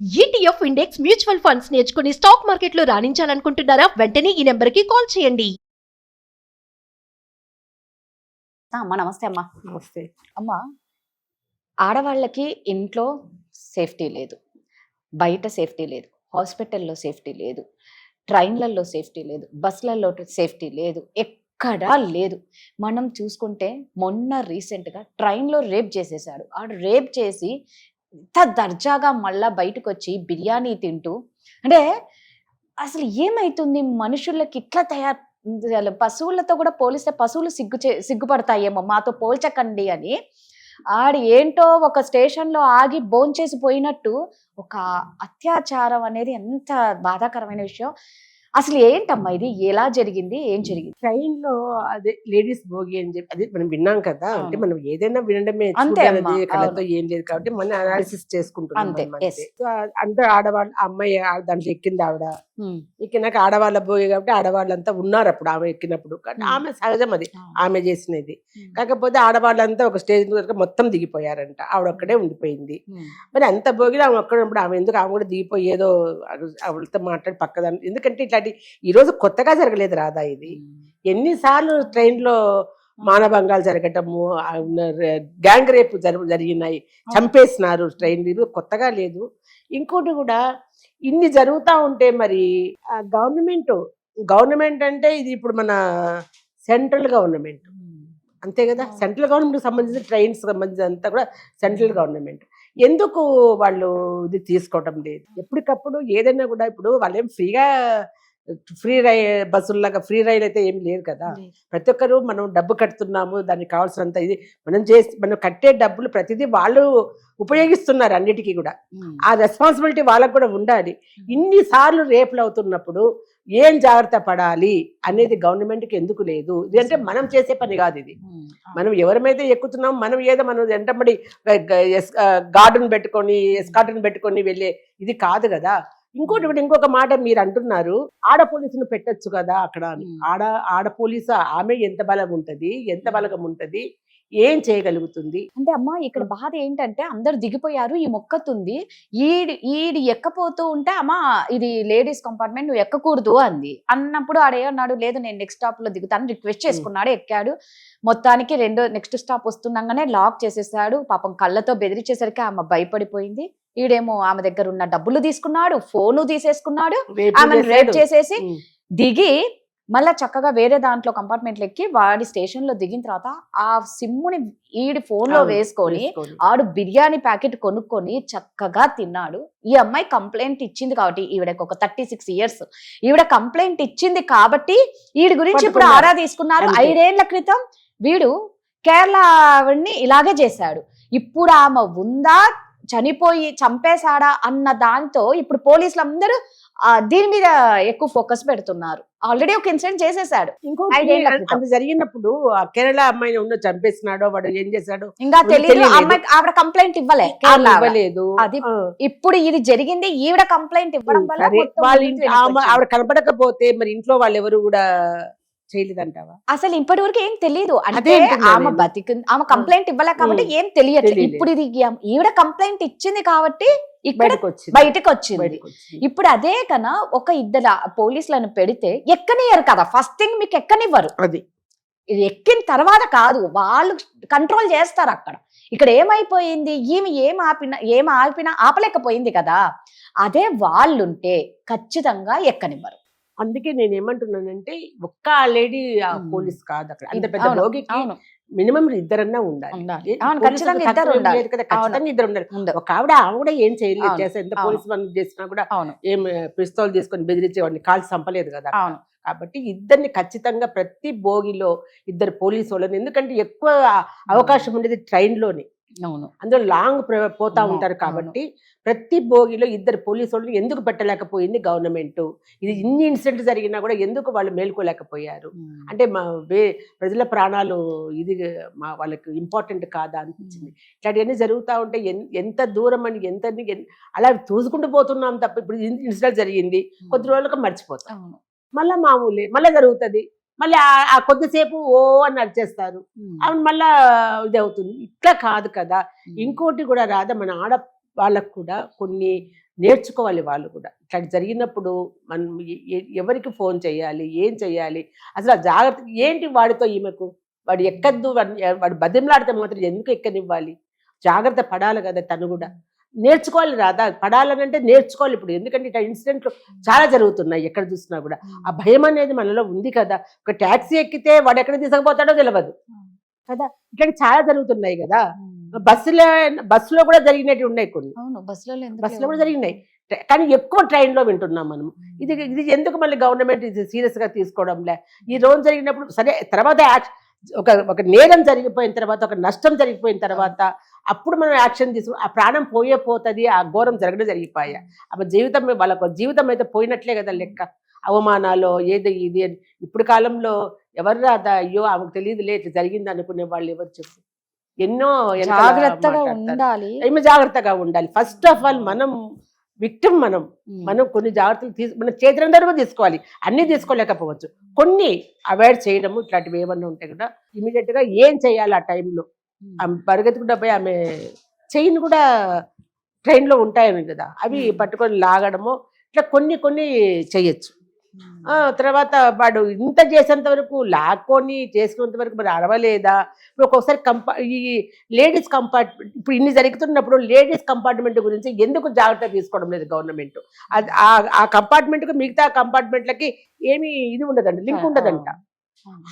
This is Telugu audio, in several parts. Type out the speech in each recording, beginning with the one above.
ఈటీఎఫ్ ఇండెక్స్ మ్యూచువల్ ఫండ్స్ నేర్చుకుని స్టాక్ మార్కెట్లో రాణించాలనుకుంటున్నారా? వెంటనే ఈ నెంబర్కి కాల్ చేయండి. అమ్మ నమస్తే అమ్మా. నమస్తే. అమ్మ, ఆడవాళ్ళకి ఇంట్లో సేఫ్టీ లేదు, బయట సేఫ్టీ లేదు, హాస్పిటల్లో సేఫ్టీ లేదు, ట్రైన్లలో సేఫ్టీ లేదు, బస్సులలో సేఫ్టీ లేదు, ఎక్కడా లేదు. మనం చూసుకుంటే మొన్న రీసెంట్గా ట్రైన్లో రేప్ చేసేసాడు. ఆడు రేప్ చేసి ఇంత దర్జాగా మళ్ళా బయటకు వచ్చి బిర్యానీ తింటూ, అంటే అసలు ఏమైతుంది మనుషులకి ఇట్లా పశువులతో కూడా పోలిస్తే పశువులు సిగ్గుపడతాయేమో, మాతో పోల్చకండి అని. ఆడు ఏంటో ఒక స్టేషన్లో ఆగి భోంచేసి పోయినట్టు ఒక అత్యాచారం అనేది ఎంత బాధాకరమైన విషయం. అసలు ఏంటమ్మా ఇది, ఎలా జరిగింది, ఏం జరిగింది? ట్రైన్ లో అదే లేడీస్ భోగి అని చెప్పి అది మనం విన్నాం కదా. అంటే మనం ఏదైనా వినడమే, అంతే చూడాలి కళ్ళతో ఏం లేదు కాబట్టి మనం అనాలిసిస్ చేసుకుంటున్నాం. అంతే, yes. సో అందరూ ఆడవాళ్ళు, అమ్మాయి దాంట్లో ఎక్కింది ఆవిడ. ఎక్కినాక ఆడవాళ్ళ భోగి కాబట్టి ఆడవాళ్ళంతా ఉన్నారు అప్పుడు ఆమె ఎక్కినప్పుడు. ఆమె సహజం, అది ఆమె చేసినది. కాకపోతే ఆడవాళ్ళంతా ఒక స్టేజ్ మొత్తం దిగిపోయారంట, ఆవిడ ఒక్కడే ఉండిపోయింది. మరి అంత భోగిలో ఆమె ఒక్కడ ఉన్నప్పుడు ఆమె ఎందుకు, ఆమె కూడా దిగిపోయి ఏదో ఆవిడతో మాట్లాడి పక్కదాన్ని. ఎందుకంటే ఇట్లాంటి ఈ రోజు కొత్తగా జరగలేదు రాదా, ఇది ఎన్నిసార్లు ట్రైన్లో మానభంగాలు జరగటము, గ్యాంగ్ రేపు జరిగినాయి, చంపేసినారు ట్రైన్. ఇది కొత్తగా లేదు. ఇంకోటి కూడా ఇన్ని జరుగుతూ ఉంటే మరి గవర్నమెంట్ అంటే ఇది ఇప్పుడు మన సెంట్రల్ గవర్నమెంట్ అంతే కదా. సెంట్రల్ గవర్నమెంట్కి సంబంధించిన ట్రైన్స్ సంబంధించిన అంతా కూడా సెంట్రల్ గవర్నమెంట్. ఎందుకు వాళ్ళు ఇది తీసుకోవటం లేదు? ఎప్పటికప్పుడు ఏదైనా కూడా ఇప్పుడు వాళ్ళేం ఫ్రీగా బస్సుల్లాగా ఫ్రీ రైల్ అయితే ఏమి లేదు కదా. ప్రతి ఒక్కరు మనం డబ్బు కడుతున్నాము, దానికి కావాల్సినంత ఇది మనం కట్టే డబ్బులు ప్రతిదీ వాళ్ళు ఉపయోగిస్తున్నారు అన్నిటికీ కూడా. ఆ రెస్పాన్సిబిలిటీ వాళ్ళకు కూడా ఉండాలి. ఇన్నిసార్లు రేపులు అవుతున్నప్పుడు ఏం జాగ్రత్త పడాలి అనేది గవర్నమెంట్కి ఎందుకు లేదు? ఇదంటే మనం చేసే పని కాదు ఇది. మనం ఎవరిమైతే ఎక్కుతున్నాం, మనం ఏదో మనం వెంటబడి గార్డును పెట్టుకొని ఎస్కార్డును పెట్టుకొని వెళ్ళే ఇది కాదు కదా. ఇంకొక మాట మీరు అంటున్నారు, ఆడ పోలీసును పెట్టచ్చు కదా అక్కడ. ఆడ పోలీసు ఆమె ఎంత బలం ఉంటది, ఎంత బలగం ఉంటది, ఏం చేయగలుగుతుంది? అంటే అమ్మా ఇక్కడ బాధ ఏంటంటే అందరు దిగిపోయారు, ఈ మొక్కతుంది, ఈడి ఎక్కపోతూ ఉంటే అమ్మా ఇది లేడీస్ కంపార్ట్మెంట్, నువ్వు ఎక్కకూడదు అంది. అన్నప్పుడు ఆడేమన్నాడు, లేదు నేను నెక్స్ట్ స్టాప్ లో దిగుతాను రిక్వెస్ట్ చేసుకున్నాడు, ఎక్కాడు. మొత్తానికి నెక్స్ట్ స్టాప్ వస్తుండగానే లాక్ చేసేసాడు. పాపం కళ్ళతో బెదిరించేసరికి ఆమె భయపడిపోయింది. ఈడేమో ఆమె దగ్గర ఉన్న డబ్బులు తీసుకున్నాడు, ఫోను తీసేసుకున్నాడు, ఆమెను రేప్ చేసేసి దిగి మళ్ళా చక్కగా వేరే దాంట్లో కంపార్ట్మెంట్లు ఎక్కి వాడి స్టేషన్ లో దిగిన తర్వాత ఆ సిమ్ముని ఈడి ఫోన్ లో వేసుకొని ఆడు బిర్యానీ ప్యాకెట్ కొనుక్కొని చక్కగా తిన్నాడు. ఈ అమ్మాయి కంప్లైంట్ ఇచ్చింది కాబట్టి, ఈవిడకి ఒక 36 years, ఈవిడ కంప్లైంట్ ఇచ్చింది కాబట్టి ఈడి గురించి ఇప్పుడు ఆరా తీసుకున్నారు. 5 ఏళ్ల క్రితం వీడు కేరళ ఆవిడ్ని ఇలాగే చేశాడు. ఇప్పుడు ఆమె ఉందా, చనిపోయి చంపేశాడా అన్న దాంతో ఇప్పుడు పోలీసులు అందరూ దీని మీద ఎక్కువ ఫోకస్ పెడుతున్నారు. ఆల్రెడీ ఒక ఇన్సిడెంట్ చేసేసాడు. అది జరిగినప్పుడు కేరళ అమ్మాయిని చంపేసినాడో వాడు ఏం చేశాడు ఇంకా తెలియదు. అమ్మాయి ఆవిడ కంప్లైంట్ ఇవ్వలేదు. అది ఇప్పుడు ఇది జరిగింది, ఈవిడ కంప్లైంట్ ఇవ్వడం వల్ల ఆవిడ కనపడకపోతే మరి ఇంట్లో వాళ్ళు ఎవరు కూడా చేయలేదంటావా? అసలు ఇప్పటి వరకు ఏం తెలియదు. అంటే ఆమె బతికింది, ఆమె కంప్లైంట్ ఇవ్వలే కాబట్టి ఏం తెలియట్లేదు. ఇప్పుడు ఇది ఈవిడ కంప్లైంట్ ఇచ్చింది కాబట్టి ఇక్కడ బయటకు వచ్చింది. ఇప్పుడు అదే కన్నా ఒక 2 పోలీసులను పెడితే ఎక్కనియరు కదా. ఫస్ట్ థింగ్ మీకు ఎక్కనివ్వరు, అది ఇది ఎక్కిన తర్వాత కాదు, వాళ్ళు కంట్రోల్ చేస్తారు అక్కడ. ఇక్కడ ఏమైపోయింది, ఈమె ఏం ఆపినా ఆపలేకపోయింది కదా. అదే వాళ్ళుంటే ఖచ్చితంగా ఎక్కనివ్వరు. అందుకే నేను ఏమంటున్నానంటే ఒక్క లేడీ పోలీస్ కాదు అక్కడ. అంత పెద్ద భోగికి మినిమం 2 ఉండాలి. ఖచ్చితంగా 2 ఉండాలి. ఒక ఆవిడ ఏం చేయలేదు, చేస్తే ఎంత పోలీసు పని చేసినా కూడా ఏం పిస్తోల్ తీసుకొని బెదిరించేవాడిని కాల్చి చంపలేదు కదా. కాబట్టి 2 ఖచ్చితంగా ప్రతి భోగిలో 2 పోలీసు వాళ్ళని, ఎందుకంటే ఎక్కువ అవకాశం ఉండేది ట్రైన్లోనే. అందులో లాంగ్ పోతా ఉంటారు కాబట్టి ప్రతి భోగిలో 2 పోలీసు వాళ్ళు ఎందుకు పెట్టలేకపోయింది గవర్నమెంట్? ఇది ఇన్ని ఇన్సిడెంట్ జరిగినా కూడా ఎందుకు వాళ్ళు మేల్కోలేకపోయారు? అంటే ప్రజల ప్రాణాలు ఇది వాళ్ళకి ఇంపార్టెంట్ కాదా అనిపించింది. ఇట్లాంటివన్నీ జరుగుతూ ఉంటే ఎంత దూరం అని అలా చూసుకుంటూ పోతున్నాం తప్ప. ఇప్పుడు ఇన్సిడెంట్ జరిగింది, కొద్ది రోజులకు మర్చిపోతాం, మళ్ళీ మామూలే, మళ్ళీ జరుగుతుంది, మళ్ళీ ఆ కొద్దిసేపు ఓ అని నడిచేస్తారు, అవి మళ్ళా ఇది అవుతుంది. ఇట్లా కాదు కదా. ఇంకోటి కూడా రాదా, మన వాళ్ళకు కూడా కొన్ని నేర్చుకోవాలి వాళ్ళు కూడా. ఇట్లా జరిగినప్పుడు మనం ఎవరికి ఫోన్ చేయాలి, ఏం చేయాలి, అసలు ఆ జాగ్రత్త ఏంటి వాడితో ఈమెకు, వాడు ఎక్కద్దు, వాడు బతిమలాడితే మాత్రం ఎందుకు ఎక్కనివ్వాలి, జాగ్రత్త పడాలి కదా తను కూడా. నేర్చుకోవాలి రాదా, పడాలని అంటే నేర్చుకోవాలి ఇప్పుడు. ఎందుకంటే ఇట్లా ఇన్సిడెంట్లు చాలా జరుగుతున్నాయి ఎక్కడ చూసినా కూడా. ఆ భయం అనేది మనలో ఉంది కదా. ఒక ట్యాక్సీ ఎక్కితే వాడు ఎక్కడ తీసుకుపోతాడో తెలియదు కదా, ఇట్లా చాలా జరుగుతున్నాయి కదా. బస్సులో కూడా జరిగినట్టు ఉన్నాయి కొన్ని, బస్సులో కూడా జరిగినాయి. కానీ ఎక్కువ ట్రైన్లో వింటున్నాం మనం. ఇది ఎందుకు మళ్ళీ గవర్నమెంట్ ఇది సీరియస్ గా తీసుకోవడంలే. ఈ రోజు జరిగినప్పుడు సరే, తర్వాత ఒక నేరం జరిగిపోయిన తర్వాత, ఒక నష్టం జరిగిపోయిన తర్వాత అప్పుడు మనం యాక్షన్ తీసుకు, ఆ ప్రాణం పోతుంది, ఆ ఘోరం జరిగిపోయా, అప్పుడు జీవితం, వాళ్ళకు జీవితం అయితే పోయినట్లే కదా లెక్క. అవమానాలు ఏది ఇది అని ఇప్పుడు కాలంలో ఎవరు రాదా, అయ్యో ఆమెకు తెలియదులే ఇట్లా జరిగింది అనుకునే వాళ్ళు ఎవరు చెప్పు. ఎన్నో జాగ్రత్తగా ఉండాలి, జాగ్రత్తగా ఉండాలి. ఫస్ట్ ఆఫ్ ఆల్ మనం విక్టిమ్, మనం కొన్ని జాగ్రత్తలు మన చేతులందరూ తీసుకోవాలి. అన్ని తీసుకోలేకపోవచ్చు, కొన్ని అవాయిడ్ చేయడము, ఇట్లాంటివి ఏమన్నా ఉంటే కూడా ఇమీడియట్ గా ఏం చేయాలి ఆ టైంలో. ఆమె పరిగెత్తుకుంటా పోయి ఆమె చైన్ కూడా ట్రైన్లో ఉంటాయని కదా, అవి పట్టుకొని లాగడము, ఇట్లా కొన్ని చేయొచ్చు. తర్వాత వాడు ఇంత చేసేంత వరకు, లాక్కొని చేసుకునేంత వరకు మరి అరవలేదా. ఇప్పుడు ఒక్కొక్కసారి ఈ లేడీస్ కంపార్ట్మెంట్, ఇప్పుడు ఇన్ని జరుగుతున్నప్పుడు లేడీస్ కంపార్ట్మెంట్ గురించి ఎందుకు జాగ్రత్త తీసుకోవడం లేదు గవర్నమెంట్. ఆ కంపార్ట్మెంట్కి మిగతా కంపార్ట్మెంట్లకి ఏమీ ఇది ఉండదండి, లింక్ ఉండదంట.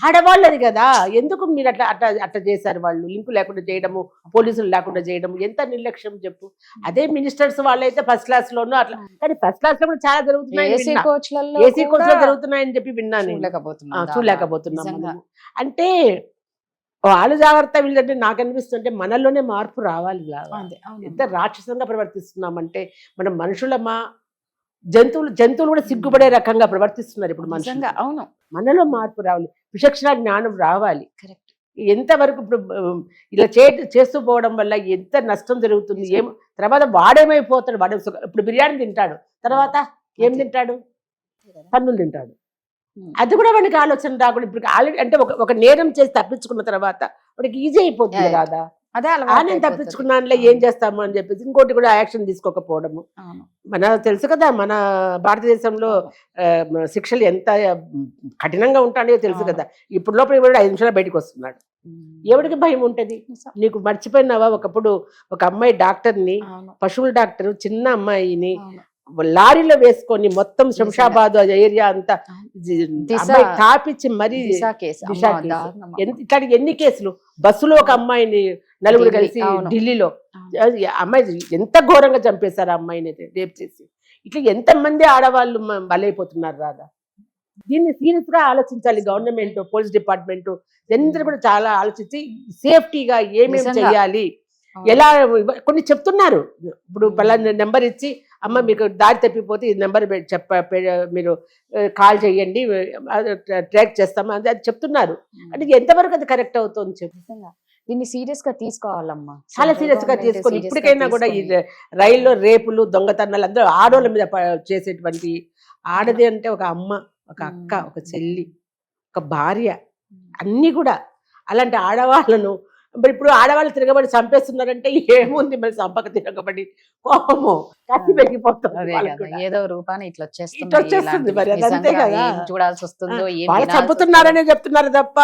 ఆడవాళ్ళది కదా, ఎందుకు మీరు అట్లా చేశారు వాళ్ళు, లింకు లేకుండా చేయడము, పోలీసులు లేకుండా చేయడము, ఎంత నిర్లక్ష్యం చెప్పు. అదే మినిస్టర్స్ వాళ్ళైతే ఫస్ట్ క్లాస్ లోనూ అట్లా, కానీ ఫస్ట్ క్లాస్ లో కూడా చాలా జరుగుతున్నాయి, ఏసీ కోచ్లో జరుగుతున్నాయని చెప్పి విన్నాను, చూడలేకపోతున్నాం. అంటే వాళ్ళు జాగ్రత్త, వీళ్ళంటే నాకు అనిపిస్తుంటే మనలోనే మార్పు రావాలి. ఎంత రాక్షసంగా ప్రవర్తిస్తున్నామంటే, మనం మనుషులమా, జంతువులు కూడా సిగ్గుపడే రకంగా ప్రవర్తిస్తున్నారు ఇప్పుడు మనుషులు. అవును, మనలో మార్పు రావాలి, విచక్షణ జ్ఞానం రావాలి. ఎంతవరకు ఇప్పుడు ఇలా చేస్తూ పోవడం వల్ల ఎంత నష్టం జరుగుతుంది, తర్వాత వాడేమైపోతాడు. వాడు ఇప్పుడు బిర్యానీ తింటాడు, తర్వాత ఏం తింటాడు, పన్నులు తింటాడు. అది కూడా వాడికి ఆలోచన రాకుండా, ఇప్పుడు ఆల్రెడీ అంటే ఒక నేరం చేసి తప్పించుకున్న తర్వాత వాడికి ఈజీ అయిపోతుంది కదా, నేను తప్పించుకున్నానులే ఏం చేస్తాము అని చెప్పేసి ఇంకోటి కూడా యాక్షన్ తీసుకోకపోవడము. మన తెలుసు కదా, మన భారతదేశంలో శిక్షలు ఎంత కఠినంగా ఉంటాయో తెలుసు కదా. ఇప్పుడు లోపల 5 నిమిషాలు బయటకు వస్తున్నాడు, ఎవరికి భయం ఉంటది. నీకు మర్చిపోయినావా, ఒకప్పుడు ఒక అమ్మాయి డాక్టర్ని, పశువుల డాక్టర్, చిన్న అమ్మాయిని లారీలో వేసుకొని మొత్తం శంషాబాద్ ఏరియా అంతా తాపించి మరీ, ఇట్లాంటి ఎన్ని కేసులు. బస్సులో ఒక అమ్మాయిని నలుగురు కలిసి ఢిల్లీలో, అమ్మాయి ఎంత ఘోరంగా చంపేశారు ఆ అమ్మాయిని, రేప్ చేసి. ఇట్లా ఎంతమంది ఆడవాళ్ళు బలైపోతున్నారు రాదా. దీన్ని సీరియస్ గా ఆలోచించాలి గవర్నమెంట్, పోలీస్ డిపార్ట్మెంట్, అందరూ కూడా చాలా ఆలోచించి సేఫ్టీగా ఏమేమి చేయాలి, ఎలా. కొన్ని చెప్తున్నారు, ఇప్పుడు పలానా నెంబర్ ఇచ్చి, అమ్మ మీకు దారి తప్పిపోతే ఈ నెంబర్ మీరు కాల్ చేయండి, ట్రాక్ చేస్తామా అది చెప్తున్నారు. అంటే ఎంతవరకు అది కరెక్ట్ అవుతుంది చెప్పు. దీన్ని సీరియస్ గా తీసుకోవాలమ్మా, చాలా సీరియస్ గా తీసుకోవాలి. ఇప్పటికైనా కూడా ఈ రైల్లో రేపులు, దొంగతనాలు అందరూ ఆడవాళ్ళ మీద చేసేటువంటి, ఆడది అంటే ఒక అమ్మ, ఒక అక్క, ఒక చెల్లి, ఒక భార్య, అన్ని కూడా అలాంటి ఆడవాళ్ళను మరి ఇప్పుడు ఆడవాళ్ళు తిరగబడి చంపేస్తున్నారంటే ఏముంది, మరి సంపక తిరగబడి కోపము కత్తి పెరిగిపోతుంది, ఏదో రూపాన్ని ఇట్లా వచ్చేస్తుంది. మరి అదంతే కదా, చూడాల్సి వస్తుందో. వాళ్ళు చంపుతున్నారనే చెప్తున్నారు తప్ప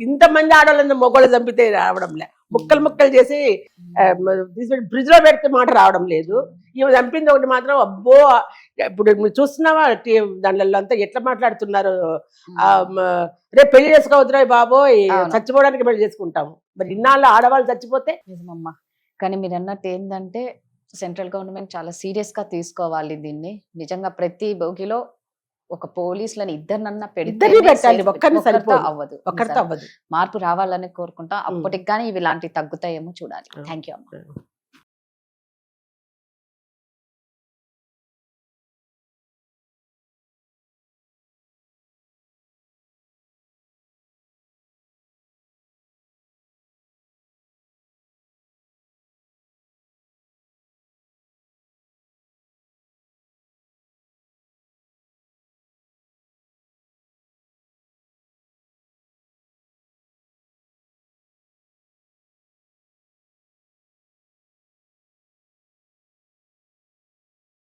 ఇంతమంది ఆడవాళ్ళని మొగోళ్ళు చంపితే రావడంలే. ముక్కలు చేసి ఫ్రిడ్జ్ లో పెడితే మాట రావడం లేదు. ఈమె చంపింది ఒకటి మాత్రం, అబ్బో. ఇప్పుడు మీరు చూస్తున్నావా దానిలో అంతా ఎట్లా మాట్లాడుతున్నారు, రేపు పెళ్లి చేసుకోవద్దురా బాబోయ్, చచ్చిపోవడానికి పెళ్లి చేసుకుంటాము. మరి ఇన్నాళ్ళు ఆడవాళ్ళు చచ్చిపోతే నిజమమ్మా. కానీ మీరు అన్నట్టు ఏంటంటే సెంట్రల్ గవర్నమెంట్ చాలా సీరియస్ గా తీసుకోవాలి దీన్ని. నిజంగా ప్రతి బోగిలో ఒక పోలీసులను ఇద్దరినన్నా పెడితే ఒక్కరితో అవ్వదు. మార్పు రావాలని కోరుకుంటాం. అప్పటికి కానీ ఇవి ఇలాంటివి తగ్గుతాయేమో చూడాలి. థ్యాంక్ యూ అమ్మా.